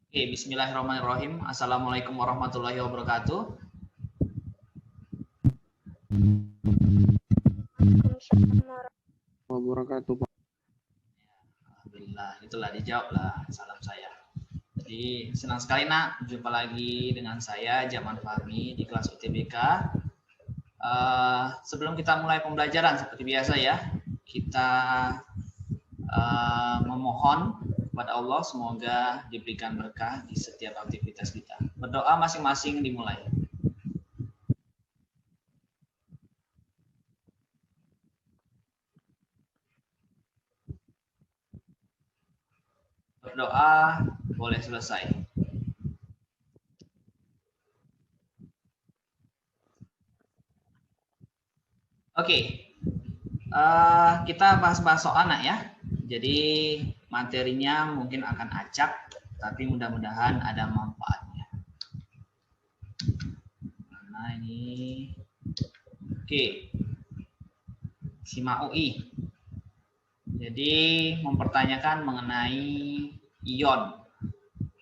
Oke, bismillahirrahmanirrahim. Assalamualaikum warahmatullahi wabarakatuh. Wabarakatuh, Pak. Alhamdulillah, itulah dijawab lah salam saya. Jadi senang sekali nak jumpa lagi dengan saya Jaman Fahmi di kelas UTBK. Sebelum kita mulai pembelajaran seperti biasa ya, kita memohon kepada Allah semoga diberikan berkah di setiap aktivitas kita. Berdoa masing-masing dimulai. Berdoa boleh selesai. Oke, kita bahas-bahas soal anak ya. Jadi materinya mungkin akan acak, tapi mudah-mudahan ada manfaatnya. Mana ini? Oke, simak UI. Jadi mempertanyakan mengenai ion.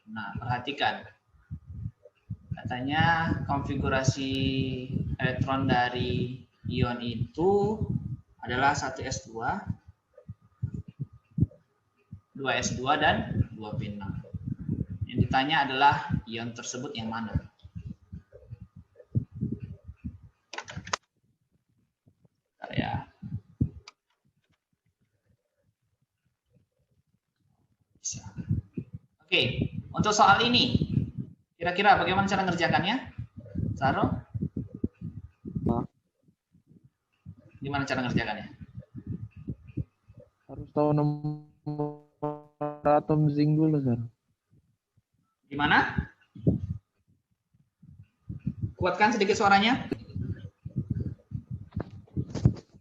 Nah, perhatikan. Katanya konfigurasi elektron dari ion itu adalah 1s2, 2s2 dan 2p6. Yang ditanya adalah ion tersebut yang mana? Bentar ya. Bisa. Oke, untuk soal ini kira-kira bagaimana cara mengerjakannya? Saro? Gimana cara mengerjakannya? Harus tahu nomor atom zinc dulu, Sir. Gimana? Kuatkan sedikit suaranya.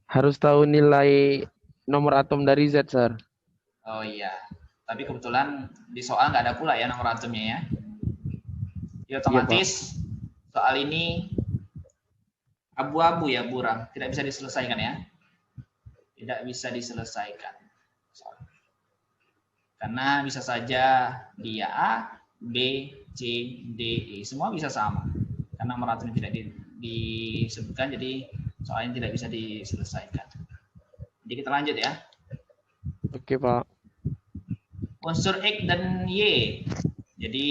Harus tahu nilai nomor atom dari Z, Sir. Oh iya, tapi kebetulan di soal nggak ada pula ya nomor atomnya ya. Jadi otomatis soal ini abu-abu ya, buram, tidak bisa diselesaikan ya. Tidak bisa diselesaikan. Karena bisa saja dia A, B, C, D, E. Semua bisa sama. Karena nomor atomnya tidak disebutkan, jadi soalnya tidak bisa diselesaikan. Jadi kita lanjut ya. Oke, Pak. Unsur X dan Y. Jadi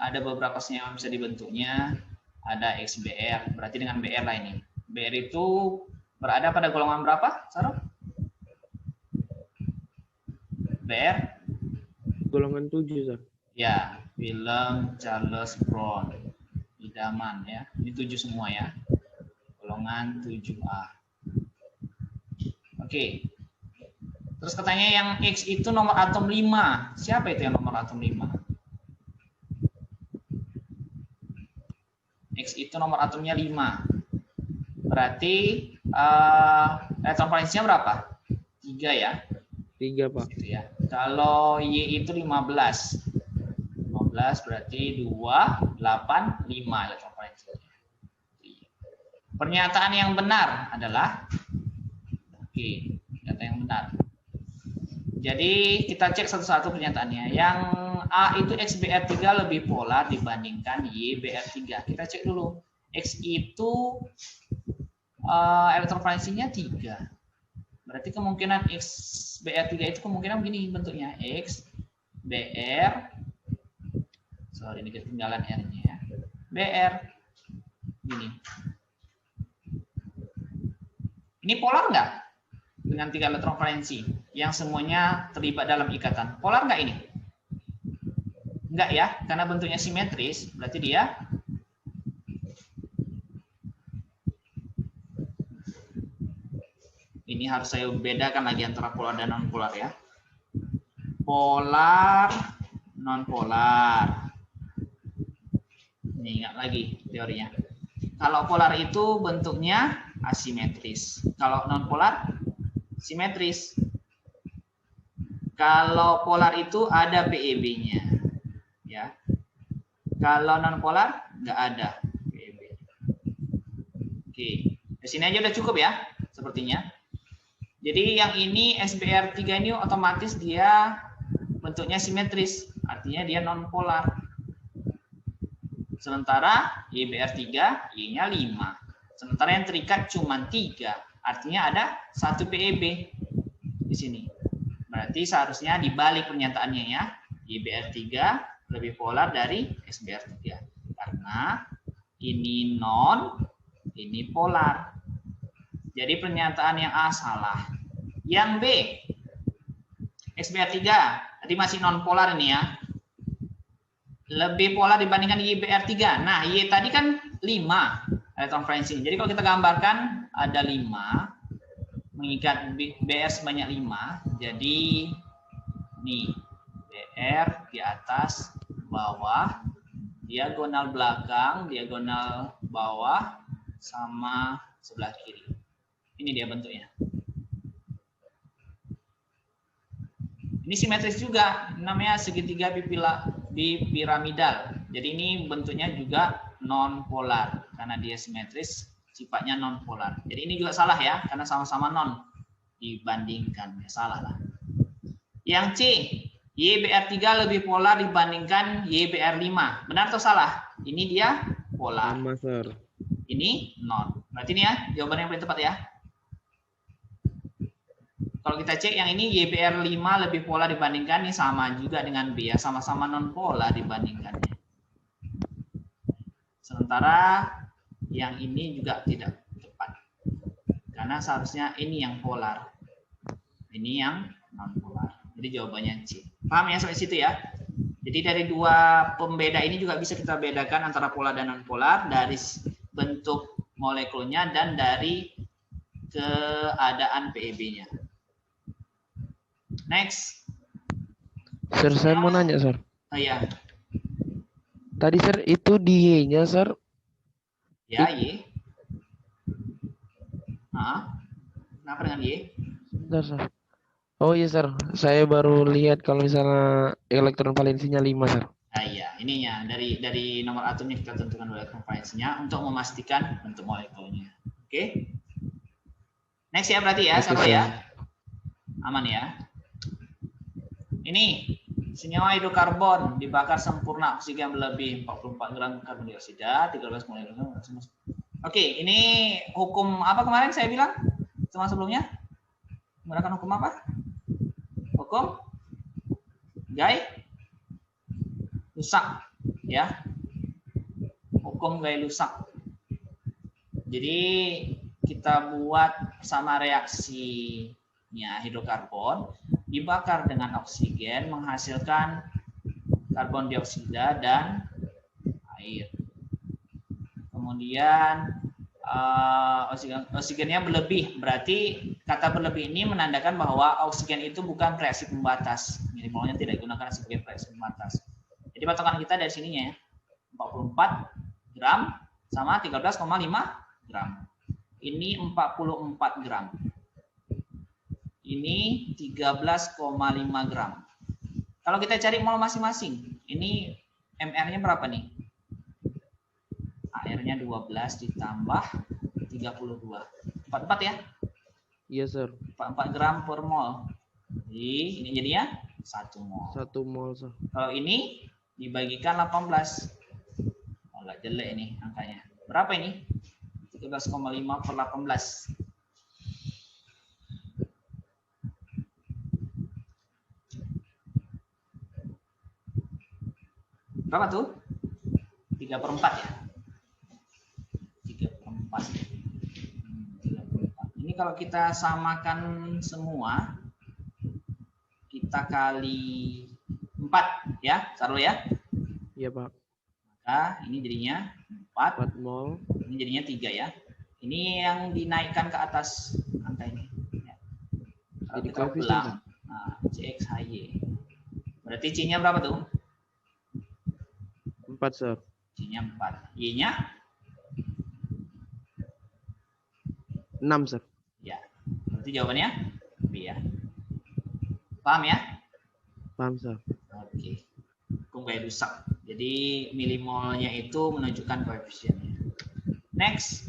ada beberapa senyawa yang bisa dibentuknya. Ada XBr, berarti dengan Br lah ini. Br itu berada pada golongan berapa, Saro? Br? Golongan 7, Sir. Ya, Willem, Charles, Brown. Idaman ya. Ini 7 semua ya. Golongan 7A. Oke. Terus katanya yang X itu nomor atom 5. Siapa itu yang nomor atom 5? X itu nomor atomnya 5. Berarti elektron valensinya berapa? 3 ya. 3, Pak. Gitu ya. Kalau Y itu 15. 15 berarti 2, 8, 5 elektron valensinya. Pernyataan yang benar adalah pernyataan yang benar. Jadi kita cek satu-satu pernyataannya. Yang A itu XBr3 lebih polar dibandingkan YBr3. Kita cek dulu. X itu elektron valensinya 3. Berarti kemungkinan XBr3 itu kemungkinan begini bentuknya. XBr, sorry ini ketinggalan R-nya. Br, gini. Ini polar nggak? Dengan 3 elektron valensi yang semuanya terlibat dalam ikatan. Polar nggak ini? Enggak ya, karena bentuknya simetris, berarti dia ini harus saya bedakan lagi antara polar dan non polar ya. Polar, non polar. Ini ingat lagi teorinya. Kalau polar itu bentuknya asimetris. Kalau non polar simetris. Kalau polar itu ada PEB-nya, ya. Kalau non polar nggak ada PEB. Oke, di sini aja udah cukup ya, sepertinya. Jadi yang ini SBR3 ini otomatis dia bentuknya simetris, artinya dia non polar. Sementara YBR3, Y-nya 5. Sementara yang terikat cuma 3. Artinya ada 1 PEB di sini. Berarti seharusnya dibalik pernyataannya ya. YBR3 lebih polar dari XBR3. Karena ini non, ini polar. Jadi pernyataan yang A salah. Yang B, XBR3 tadi masih non polar ini ya. Lebih polar dibandingkan YBR3. Nah, Y tadi kan 5 elektron valensing. Jadi kalau kita gambarkan ada 5 mengikat BR sebanyak 5. Jadi nih BR di atas, bawah, diagonal belakang, diagonal bawah, sama sebelah kiri. Ini dia bentuknya. Ini simetris juga, namanya segitiga bipiramidal. Jadi ini bentuknya juga non polar karena dia simetris, sifatnya non polar. Jadi ini juga salah ya, karena sama-sama non dibandingkan, ya salah lah. Yang C, YBR3 lebih polar dibandingkan YBR5. Benar atau salah? Ini dia polar. Sama, Sir. Ini non. Berarti ini ya jawaban yang paling tepat ya. Kalau kita cek yang ini YBR5 lebih polar dibandingkan, ini sama juga dengan B ya, sama-sama non polar dibandingkannya. Sementara yang ini juga tidak tepat. Karena seharusnya ini yang polar. Ini yang non polar. Jadi jawabannya C. Paham ya sampai situ ya? Jadi dari dua pembeda ini juga bisa kita bedakan antara polar dan non polar dari bentuk molekulnya dan dari keadaan PEB-nya. Next. Sir, saya mau nanya, Sir. Oh iya. Tadi, Sir, itu di Y-nya, Sir. Ya, Y. Kenapa dengan Y? Sebentar, Sir. Oh iya, Sir. Saya baru lihat kalau misalnya elektron valensinya 5, Sir. Nah, iya, ininya dari nomor atomnya kita tentukan elektron valensinya untuk memastikan bentuk molekulnya. Oke. Next ya berarti ya, Sir ya. Aman ya. Ini senyawa hidrokarbon dibakar sempurna, oksigen berlebih 44 gram karbon dioksida, 13 molekul. Oke, ini hukum apa kemarin saya bilang sama sebelumnya? Menggunakan hukum apa? Hukum Gay-Lussac ya. Hukum Gay-Lussac. Jadi kita buat sama reaksinya hidrokarbon dibakar dengan oksigen menghasilkan karbon dioksida dan air. Kemudian oksigennya berlebih, berarti kata berlebih ini menandakan bahwa oksigen itu bukan reaksi pembatas, minimalnya tidak digunakan sebagai reaksi pembatas. Jadi patokan kita dari sininya ya, 44 gram sama 13,5 gram. Ini 44 gram. Ini 13,5 gram. Kalau kita cari mol masing-masing, ini MR-nya berapa nih? AR-nya 12 ditambah 32. 44 ya? Iya, Sir. 44 gram per mol. Jadi ini jadinya 1 mol. 1 mol, Sir. Kalau ini dibagikan 18. Oh, agak jelek ini angkanya. Berapa ini? 13,5 per 18. Berapa tuh? 3/4 ya? 3/4. 3/4. Ini kalau kita samakan semua, kita kali 4 ya, taruh ya. Iya, Pak. Maka ini jadinya 4. 4 mol. Ini jadinya 3 ya. Ini yang dinaikkan ke atas angka ini. Ya. Kalau Jadi kita ulang, nah, CXHY. Berarti C-nya berapa tuh? 4, Sir. C-nya 4. Y-nya? 6, Sir. Ya. Berarti jawabannya B ya. Paham ya? Paham, Sir. Oke. Hukum Gay-Lussac. Jadi milimolnya itu menunjukkan koefisiennya. Next.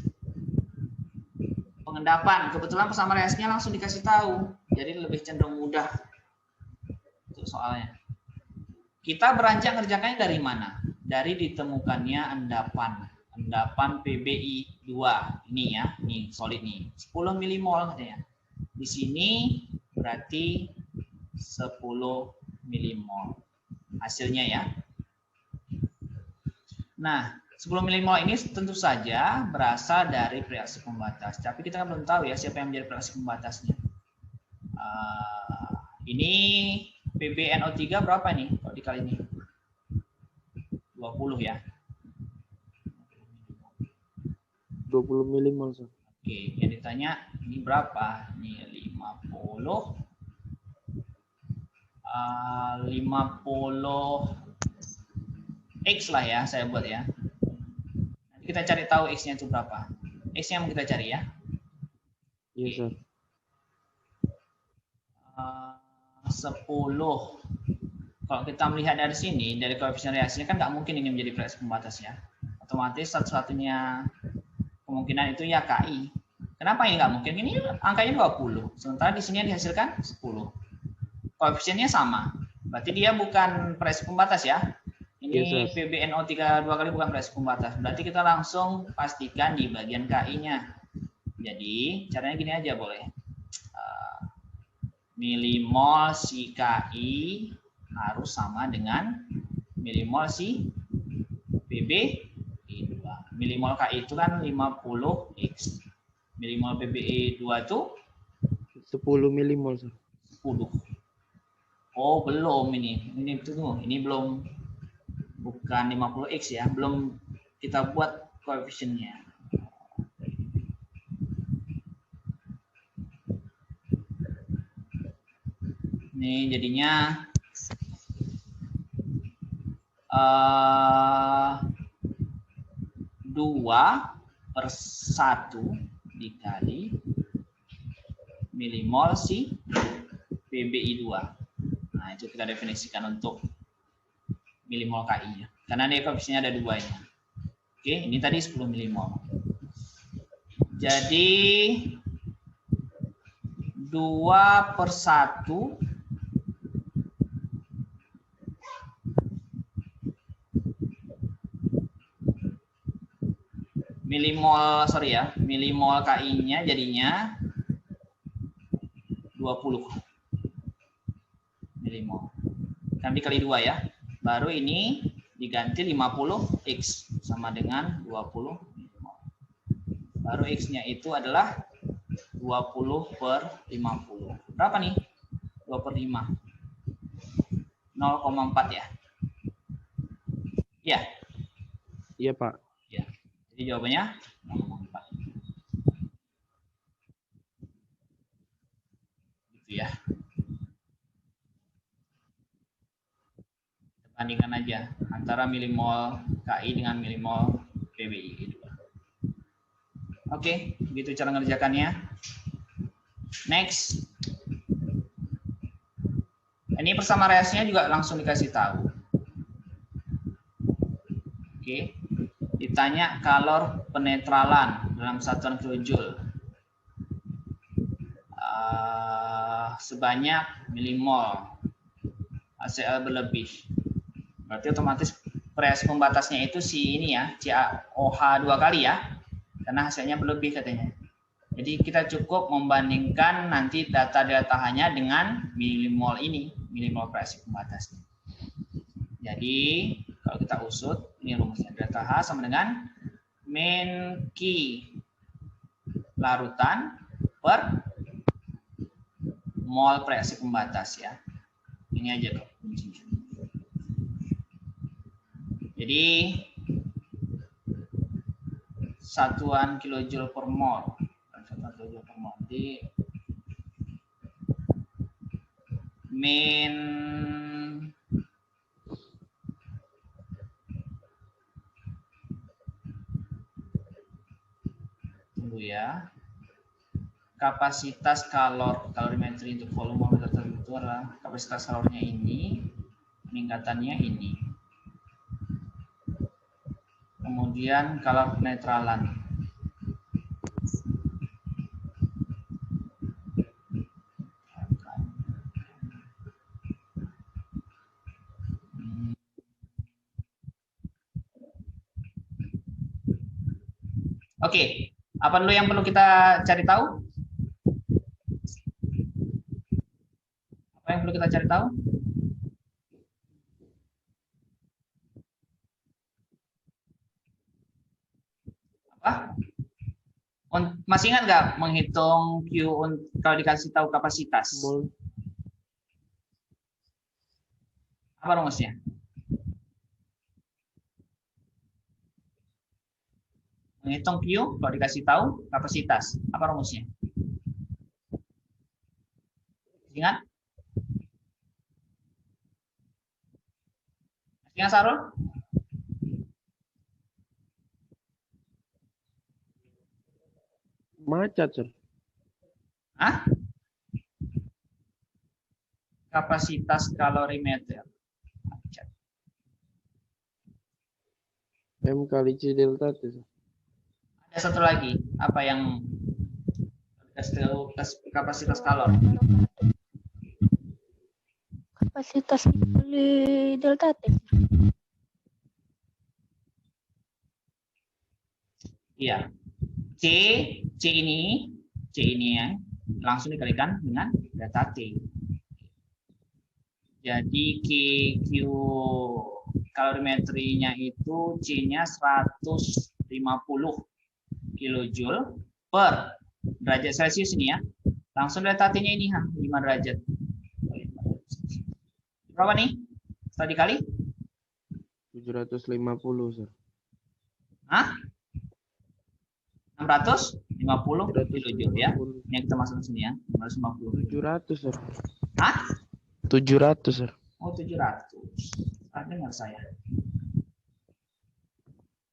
Pengendapan. Kebetulan pesamaan reaksinya langsung dikasih tahu. Jadi lebih cenderung mudah untuk soalnya. Kita beranjak ngerjakannya dari mana? dari ditemukannya endapan PBI 2 ini ya, ini solid nih, 10 milimol katanya. Di sini berarti 10 milimol hasilnya ya. Nah, 10 milimol ini tentu saja berasal dari reaksi pembatas. Tapi kita kan belum tahu ya siapa yang menjadi reaksi pembatasnya. Ini PbNO3 berapa nih kalau dikali ini? 20 ya. 20 milimol. Oke, yang ditanya ini berapa? Ini 50. 50 X lah ya, saya buat ya. Nanti kita cari tahu X-nya itu berapa. X-nya mau kita cari ya. Iya, Sir. 10. Kalau kita melihat dari sini, dari koefisien reaksinya kan nggak mungkin ini menjadi reaksi pembatas ya. Otomatis satu-satunya kemungkinan itu ya KI. Kenapa ini nggak mungkin? Ini angkanya 20. Sementara di sini yang dihasilkan 10. Koefisiennya sama. Berarti dia bukan reaksi pembatas ya. Ini PbNO3 dua kali bukan reaksi pembatas. Berarti kita langsung pastikan di bagian KI-nya. Jadi caranya gini aja boleh. Milimol si KI harus sama dengan milimol si PbE2. Milimol KI itu kan 50X. Milimol PbE2 itu 10 milimol. 10. Oh, belum ini. Ini tunggu, ini belum, bukan 50X ya. Belum kita buat koefisiennya. Ini jadinya 2/1 dikali milimol si PbI2. Nah, itu kita definisikan untuk milimol KI ya. Karena dia koefisiennya ada 2 nya. Oke, ini tadi 10 milimol. Jadi 2/1 milimol, milimol KI-nya jadinya 20 milimol. Kan dikali 2 ya. Baru ini diganti 50X sama dengan 20 milimol. Baru X-nya itu adalah 20/50. Berapa nih? 2/5. 0,4 ya. Iya. Iya, Pak. Ya. Jadi jawabannya 0,4. Gitu ya. Bandingkan aja antara milimol KI dengan milimol PbI2. Oke, begitu cara ngerjakannya. Next. Ini persama reaksinya juga langsung dikasih tahu. Oke. Ditanya kalor penetralan dalam satuan kilojoule sebanyak milimol HCl berlebih. Berarti otomatis reaksi pembatasnya itu si ini ya, CaOH 2 kali ya, karena hasilnya berlebih katanya. Jadi kita cukup membandingkan nanti data-data hanya dengan milimol ini, milimol reaksi pembatasnya. Jadi kalau kita usut, ini rumusnya, delta H sama dengan min Q larutan per mol reaksi pembatas ya. Ini aja tuh kuncinya. Jadi satuan kilojoule per mol, satuan kilojoule per mol. Jadi min tunggu ya. Kapasitas kalorimetri untuk volume tertentu adalah kapasitas kalornya ini, peningkatannya ini. Kemudian kalor penetralan. Oke, apa dulu yang perlu kita cari tahu? Apa yang perlu kita cari tahu? Apa? Masih ingat nggak menghitung Q kalau dikasih tahu kapasitas? Mol. Apa rumusnya? Menghitung Q kalau dikasih tahu kapasitas. Apa rumusnya? Ingat? Ingat Sarul? Macet, Sir. Hah? Kapasitas kalorimeter. M kali C delta T, Sir. Ada satu lagi. Apa yang kapasitas kalor? Kapasitas kali delta T. Iya. C ini ya, langsung dikalikan dengan delta T. Jadi Q kalorimetrinya itu C-nya 150 kilojoule per derajat Celcius ini ya. Langsung delta T-nya ini 5 derajat. Berapa nih? Setelah dikali? 750, Sir. Hah? 650 kilojoule ya. Ini kita masukkan sini ya. 650. 700, Sir. Hah? 700, Sir. Oh, 700. Dengar saya.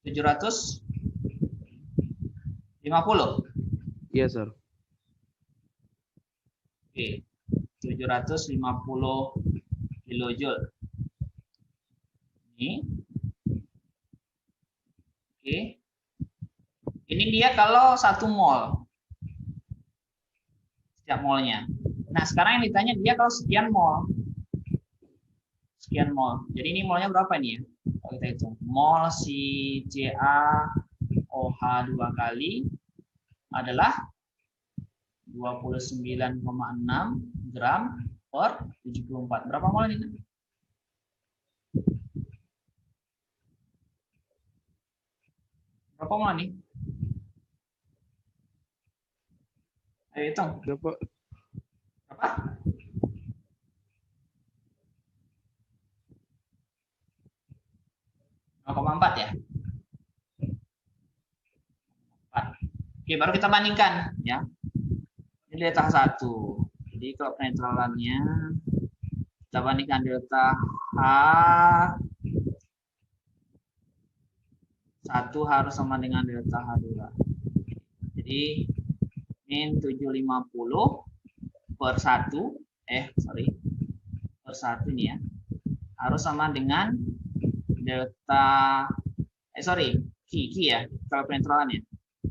750. Iya, Sir. Oke. 750 kilojoule. Ini. Oke. Ini dia kalau 1 mol. Setiap molnya. Nah, sekarang yang ditanya dia kalau sekian mol. Sekian mol. Jadi ini molnya berapa nih ya? Kalau kita hitung. Mol si CaOH 2 kali adalah 29,6 gram per 74. Berapa mol ini? Berapa mol nih? Ayo hitung. Berapa? Berapa? ,4 ya. 4. Oke, baru kita bandingkan ya. Ini delta 1. Jadi kalau penetralannya kita bandingkan delta H 1 harus sama dengan delta H2. Jadi min 750 per 1 per 1 ini ya. Harus sama dengan delta Q ya, kalau penetralannya.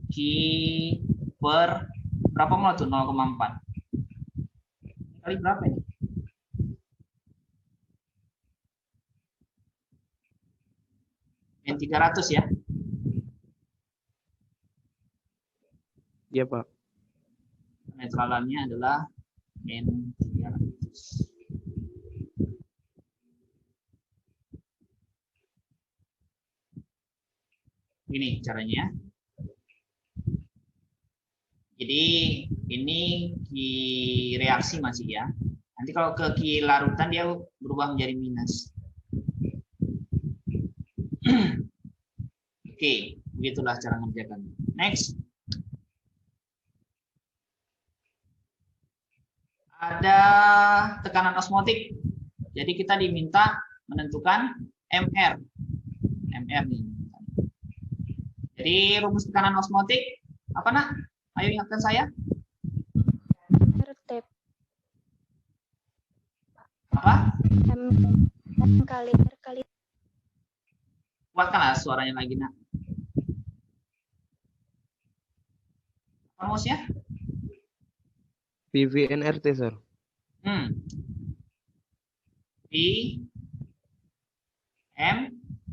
Q per berapa mol tuh? 0,4. Kali berapa ini? Min 300 ya. Iya, Pak. Penetralannya adalah min 300. Ini caranya. Jadi ini Ki reaksi masih ya. Nanti kalau ke Ki larutan dia berubah menjadi minus. Oke, begitulah cara mengerjakan. Next. Ada tekanan osmotik. Jadi kita diminta menentukan MR. MR nih. Jadi rumus tekanan osmotik apa nah? Ayo ingatkan saya. RT. Apa? M kali R kali. Kuatkanlah suaranya lagi nak. Rumusnya? PV-NRT, Sir. P M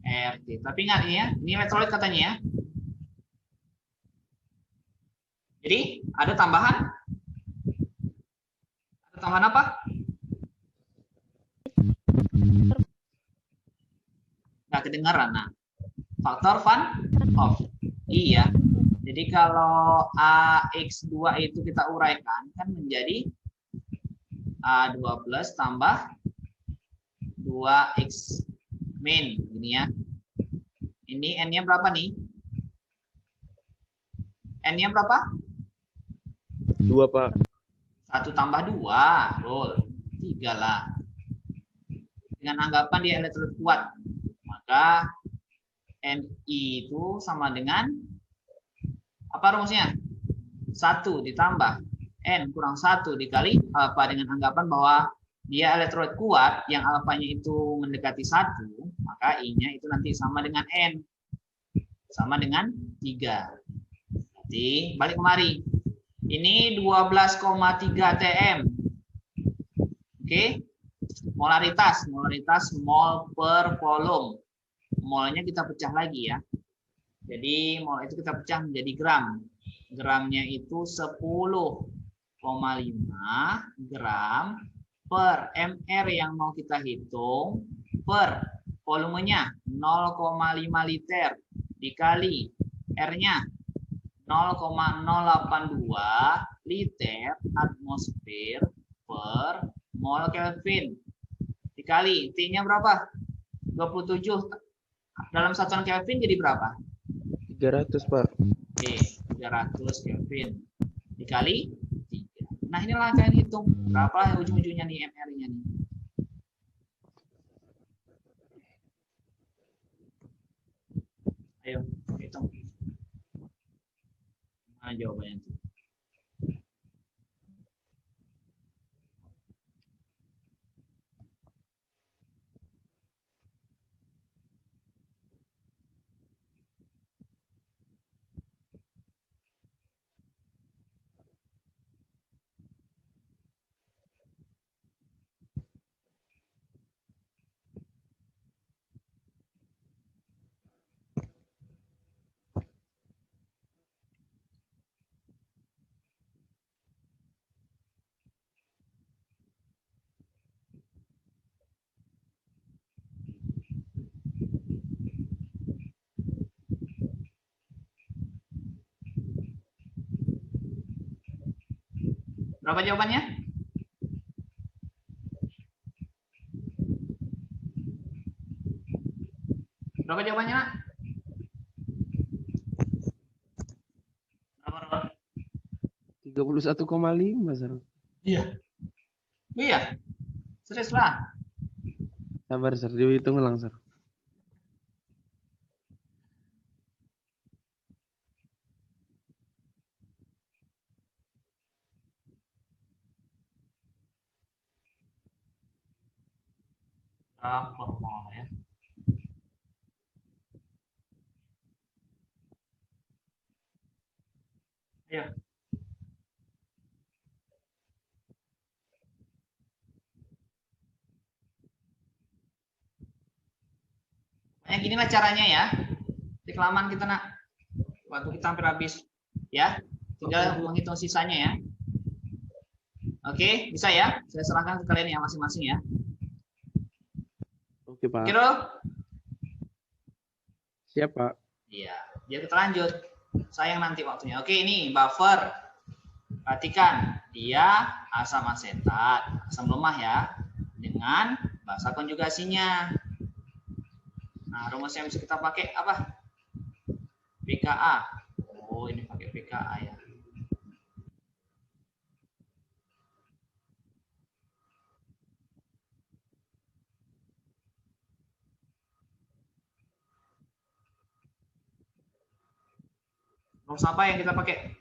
R T. Tapi ingat ya, ini elektrolit katanya ya. Jadi ada tambahan? Ada tambahan apa? Nggak kedengaran. Nah, faktor van Hoff. Iya. Jadi kalau AX2 itu kita uraikan kan menjadi A2 plus tambah 2X min. Gini ya. Ini N-nya berapa nih? N-nya berapa? 2, Pak. 1 tambah 2. Betul. 3 lah. Dengan anggapan dia elektrolit kuat. Maka Ni itu sama dengan apa rumusnya? 1 ditambah N kurang 1 dikali alfa dengan anggapan bahwa dia elektrolit kuat yang alfanya itu mendekati 1, maka I-nya itu nanti sama dengan N. Sama dengan 3. Berarti balik kemari. Ini 12,3 TM. Oke. Molaritas mol per volume. Molnya kita pecah lagi ya. Jadi mol itu kita pecah menjadi gram. Gramnya itu 10,5 gram per mr yang mau kita hitung per volumenya 0,5 liter dikali R-nya 0,082 liter atmosfer per mol Kelvin dikali T-nya berapa? 27 dalam satuan Kelvin jadi berapa? 300, Pak. Oke, 300 Kelvin dikali 3. Nah, inilah kalian hitung berapa ujung-ujungnya nih MR-nya nih. Ayo, hitung. Mana jawabannya tuh? Berapa jawabannya? Berapa jawabannya, Nak? Berapa? 31,5, Sir. Iya. Iya. Serius lah. Sabar, Sir. Dihitung ulang, Sir. Formal ya. Ayo. Kayak ginilah caranya ya. Di kelamaan kita nak. Waktu kita hampir habis. Ya. Tinggal menghitung sisanya ya. Oke, bisa ya? Saya serahkan ke kalian ya masing-masing ya. Oke, Pak. Oke, Rul? Siap, Pak. Iya. Biar kita lanjut. Sayang nanti waktunya. Oke, ini buffer. Perhatikan, dia asam asetat, asam lemah ya, dengan bahasa konjugasinya. Nah, rumus yang bisa kita pakai apa? pKa. Oh, ini pakai pKa ya. Rumus apa yang kita pakai?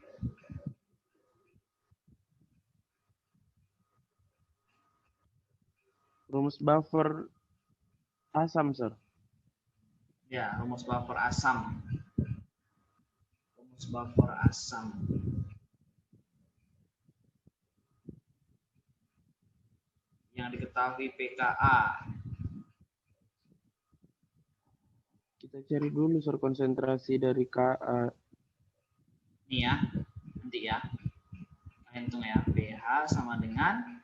Rumus buffer asam, Sir. Ya, rumus buffer asam. Rumus buffer asam. Yang diketahui pKa. Kita cari dulu, Sir, konsentrasi dari Ka. Nih ya. Nanti ya. Kita hitung ya. PH sama dengan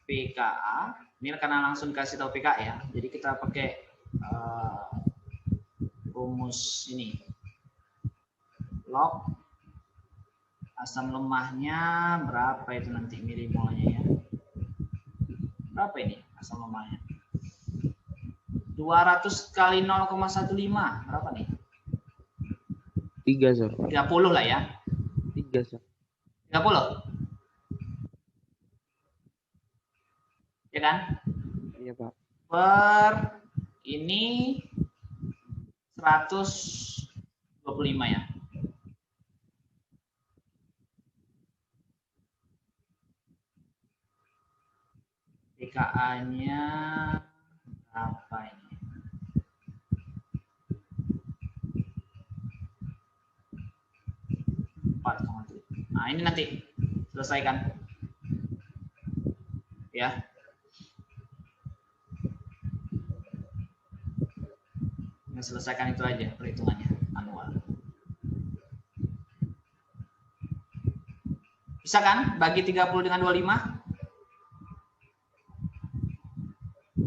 PKA. Ini karena langsung kasih tahu PKA ya. Jadi kita pakai rumus ini. Log asam lemahnya berapa itu nanti milimolnya ya. Berapa ini asam lemahnya? 200 kali 0,15 berapa nih? 3, Sir. 30 lah ya. 3, Sir. 30. Ya kan? Iya, Pak. Per ini 125 ya. PKA-nya berapa ini? Nah, ini nanti selesaikan. Ya. Nah, selesaikan itu aja perhitungannya manual. Bisa kan bagi 30 dengan 25?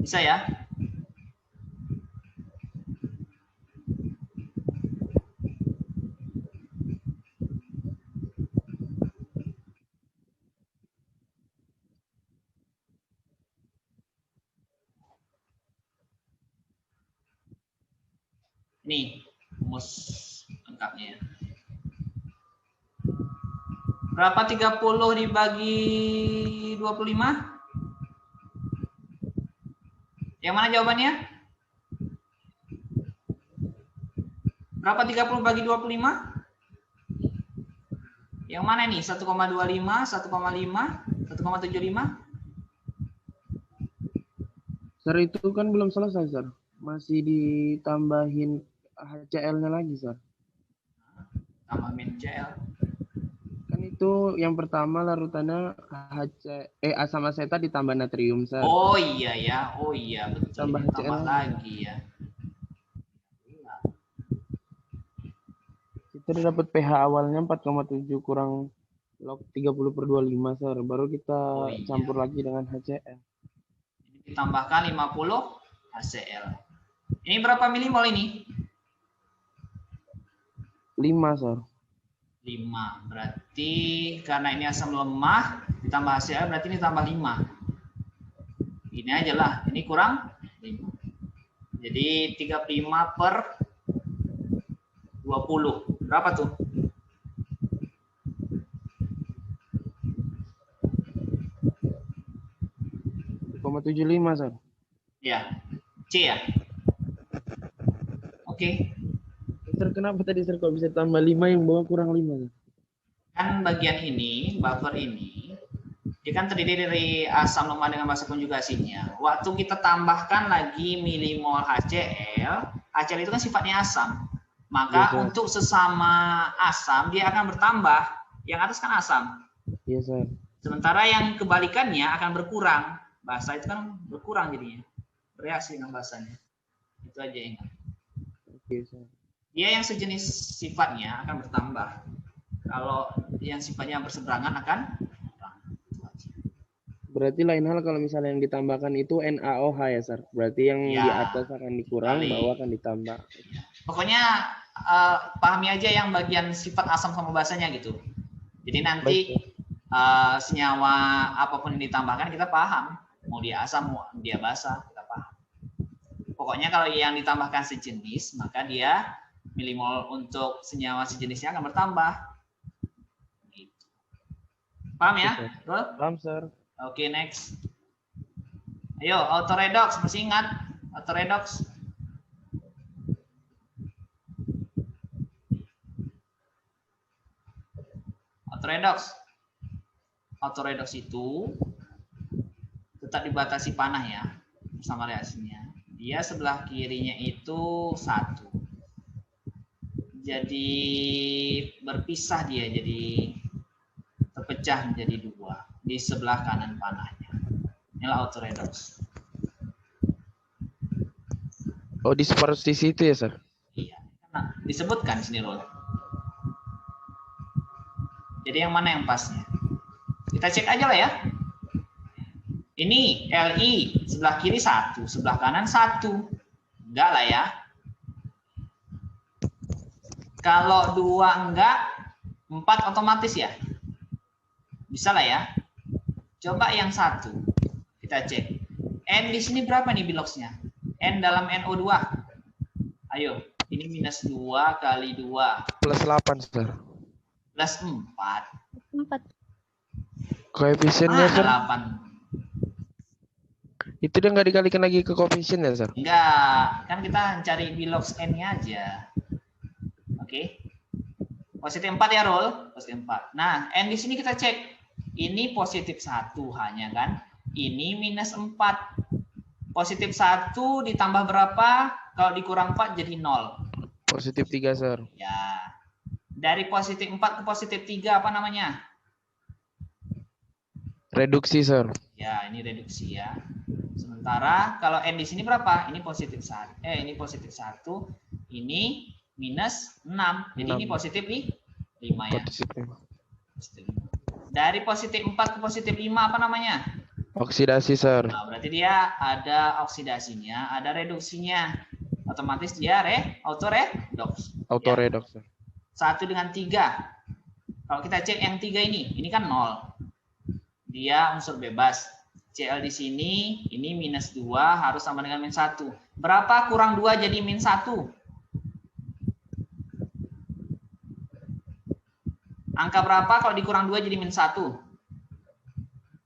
Bisa ya? Nih, rumus lengkapnya ya. Berapa 30 dibagi 25? Yang mana jawabannya? Berapa 30 bagi 25? Yang mana nih? 1,25, 1,5, 1,75? Sir, itu kan belum selesai, Sir. Masih ditambahin HCl-nya lagi, Sir. Tambah min CL. Kan itu yang pertama larutannya asam asetat ditambah natrium, Sir. Oh iya ya, oh iya betul. Tambah Tambah HCl lagi ya. Kita dapat pH awalnya 4,7 kurang log 30/25, Sir. Baru kita campur lagi dengan HCl. Ini ditambahkan 50 HCl. Ini berapa milimol ini? 5, Sir. 5. Berarti karena ini asam lemah ditambah HCl berarti ini tambah 5. Ini aja lah, ini kurang 5. Jadi 35 per 20. Berapa tuh? .75, Sir. Ya, C ya. Oke. Sir, kenapa tadi, Sir, kok bisa tambah 5 yang bawah kurang 5, Sir? Kan bagian ini, buffer ini, dia kan terdiri dari asam lemah dengan basa konjugasinya. Waktu kita tambahkan lagi milimol HCl, HCl itu kan sifatnya asam. Maka Iya, untuk sesama asam dia akan bertambah. Yang atas kan asam. Iya, Sir. Sementara yang kebalikannya akan berkurang. Basa itu kan berkurang jadinya. Bereaksi dengan basanya. Itu aja ingat. Oke, Sir. Dia yang sejenis sifatnya akan bertambah. Kalau yang sifatnya berseberangan akan berkurang. Berarti lain hal kalau misalnya yang ditambahkan itu NaOH ya, Sir. Berarti yang Ya, di atas akan dikurang, kali. bawah akan ditambah. Ya. Pokoknya pahami aja yang bagian sifat asam sama basanya gitu. Jadi nanti senyawa apapun yang ditambahkan kita paham. Mau dia asam, mau dia basa, kita paham. Pokoknya kalau yang ditambahkan sejenis, maka dia milimol untuk senyawa sejenisnya akan bertambah. Gitu. Paham ya? Betul? Paham, Sir. Oke, next. Ayo, autoredox, masih ingat? Autoredox. Autoredox itu tetap dibatasi panah ya, sama reaksinya. Dia sebelah kirinya itu 1. Jadi berpisah dia, jadi terpecah menjadi 2 di sebelah kanan panahnya. Inilah autoredox. Oh, di seperti situ ya, Sir? Iya. Nah, disebutkan sini Rol. Jadi yang mana yang pasnya? Kita cek aja lah ya. Ini Li sebelah kiri 1, sebelah kanan 1. Enggak lah ya. Kalau 2 enggak, 4 otomatis ya. Bisa lah ya. Coba yang 1. Kita cek. N di sini berapa nih biloxnya? N dalam NO2. Ayo, ini minus 2 kali 2. Plus 8, Sir. Plus 4. 4. Koefisiennya, Sir. 8. Itu dia nggak dikalikan lagi ke koefisien ya, Sir? Enggak, kan kita cari bilox N-nya aja. Oke. Positif 4 ya, Rol. Positif 4. Nah, N di sini kita cek. Ini positif 1 hanya kan. Ini minus 4. Positif 1 ditambah berapa? Kalau dikurang 4 jadi 0. Positif 3, Sir. Ya. Dari positif 4 ke positif 3 apa namanya? Reduksi, Sir. Ya, ini reduksi ya. Sementara kalau N di sini berapa? Ini positif 1. Ini positif 1. Ini minus 6. Jadi 6. ini positif 5 ya. Positif 5. Positif 5. Dari positif 4 ke positif 5 apa namanya? Oksidasi, Sir. Nah, berarti dia ada oksidasinya, ada reduksinya. Otomatis dia auto-redox. Auto-redox, Sir. 1 dengan 3. Kalau kita cek yang 3 ini kan 0. Dia unsur bebas. Cl di sini, ini minus 2 harus sama dengan min 1. Berapa kurang 2 jadi min 1? Angka berapa kalau dikurang 2 jadi min 1?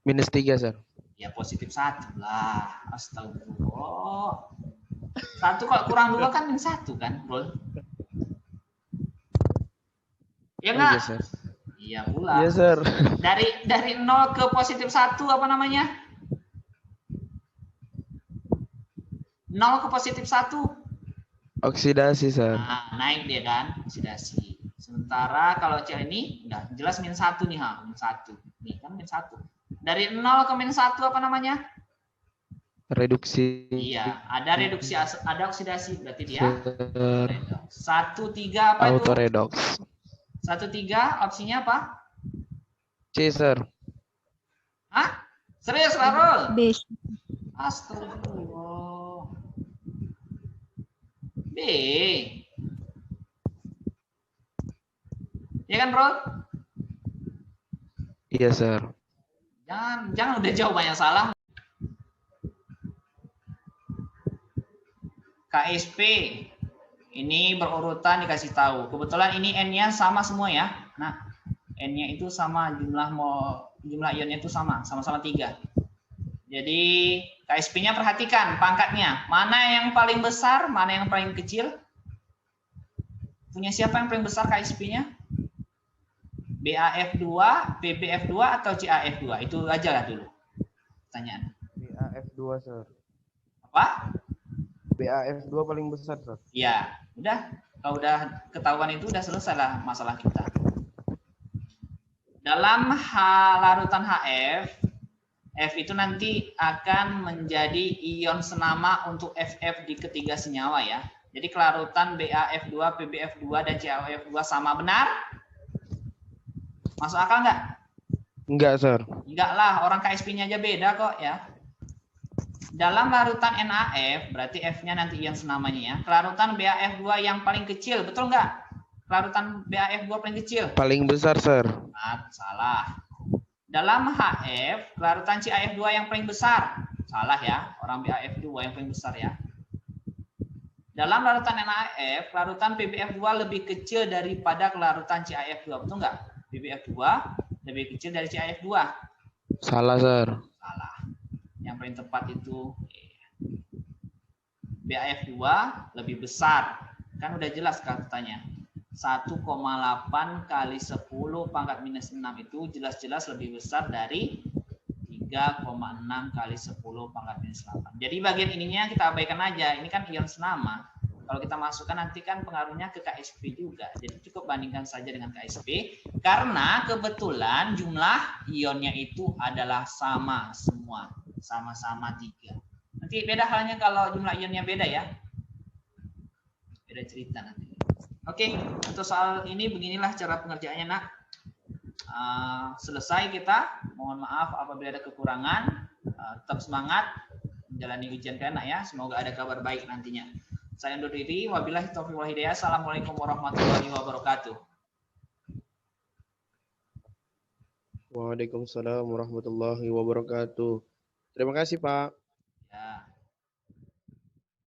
Minus 3, Sir. Ya positif 1 lah. Astagfirullah. 1 kalau kurang 2 kan min 1 kan, Bro? Ya Oh, enggak? iya, Sir. Iya pula. Iya, Sir. Dari 0 ke positif 1 apa namanya? 0 ke positif 1. Oksidasi, Sir. Nah, naik dia kan, oksidasi. Sementara kalau Cl ini udah jelas min 1 nih, min 1. Nih kan min 1. Dari 0 ke min 1 apa namanya? Reduksi. Iya, ada reduksi, ada oksidasi, berarti dia Sir. redox. 1, 3 apa itu? Auto-redox. 1, 3 opsinya apa? C, Sir. Hah? Serius, Larul? B. Astagfirullah. B. Ya kan, Bro? Iya, Sir. Jangan udah jawabannya salah. KSP ini berurutan dikasih tahu. Kebetulan ini N-nya sama semua ya. Nah, N-nya itu sama, jumlah ionnya itu sama-sama 3. Jadi KSP-nya perhatikan pangkatnya. Mana yang paling besar, mana yang paling kecil? Punya siapa yang paling besar KSP-nya? BAF2, PBF2 atau CAF2? Itu aja lah dulu pertanyaan. BAF2, Sir. Apa? BAF2 paling besar, Sir. Ya, udah. Kalau udah ketahuan itu udah selesai lah masalah kita. Dalam larutan HF, F itu nanti akan menjadi ion senama untuk FF di ketiga senyawa ya. Jadi kelarutan BAF2, PBF2, dan CaOF2 sama, benar? Masuk akal nggak? Enggak, Sir. Enggak lah, orang KSP-nya aja beda kok ya. Dalam larutan NaF, berarti F-nya nanti ion senamanya ya. Kelarutan BAF2 yang paling kecil, betul nggak? Kelarutan BAF2 paling kecil? Paling besar, Sir. Salah. Dalam HF, kelarutan CaF2 yang paling besar. Salah ya, orang BAF2 yang paling besar ya. Dalam larutan NaF, kelarutan PBF2 lebih kecil daripada kelarutan CaF2. Betul nggak? PBF2 lebih kecil dari CaF2. Salah, Sir. Salah. Yang paling tepat itu BAF2 lebih besar. Kan udah jelas katanya. 1,8 kali 10 pangkat minus 6 itu jelas-jelas lebih besar dari 3,6 kali 10 pangkat minus 8. Jadi bagian ininya kita abaikan aja. Ini kan ion senama. Kalau kita masukkan nanti kan pengaruhnya ke KSP juga. Jadi cukup bandingkan saja dengan KSP. Karena kebetulan jumlah ionnya itu adalah sama semua. Sama-sama 3. Nanti beda halnya kalau jumlah ionnya beda ya. Beda cerita nanti. Oke, untuk soal ini beginilah cara pengerjaannya, Nak. selesai kita. Mohon maaf apabila ada kekurangan. Tetap semangat menjalani ujian kalian ya. Semoga ada kabar baik nantinya. Saya undur diri. Wabillahi taufiq wal hidayah. Assalamualaikum warahmatullahi wabarakatuh. Waalaikumsalam warahmatullahi wabarakatuh. Terima kasih, Pak. Ya.